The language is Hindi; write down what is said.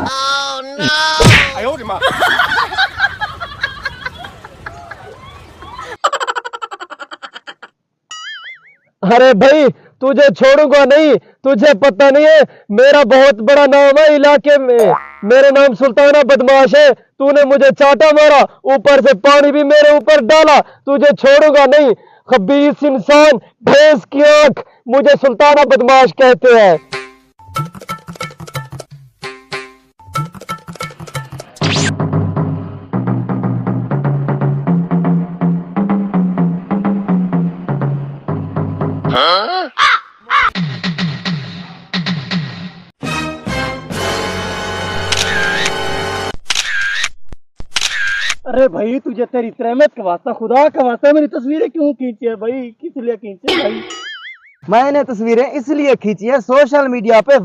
哎呦我的妈！ अरे भाई तुझे छोड़ूंगा नहीं। तुझे पता नहीं है मेरा बहुत बड़ा नाम है इलाके में। मेरा नाम सुल्ताना बदमाश है। तूने मुझे चाटा मारा, ऊपर से पानी भी मेरे ऊपर डाला। तुझे छोड़ूंगा नहीं। खबीस इंसान, भैंस की आंख, मुझे सुल्ताना बदमाश कहते हैं। अरे भाई तुझे तेरी रहमत का वास्ता, खुदा का वास्ता, मेरी तस्वीरें क्यों खींची है भाई? किस लिए खींची है भाई? मैंने तस्वीरें इसलिए खींची है सोशल मीडिया पे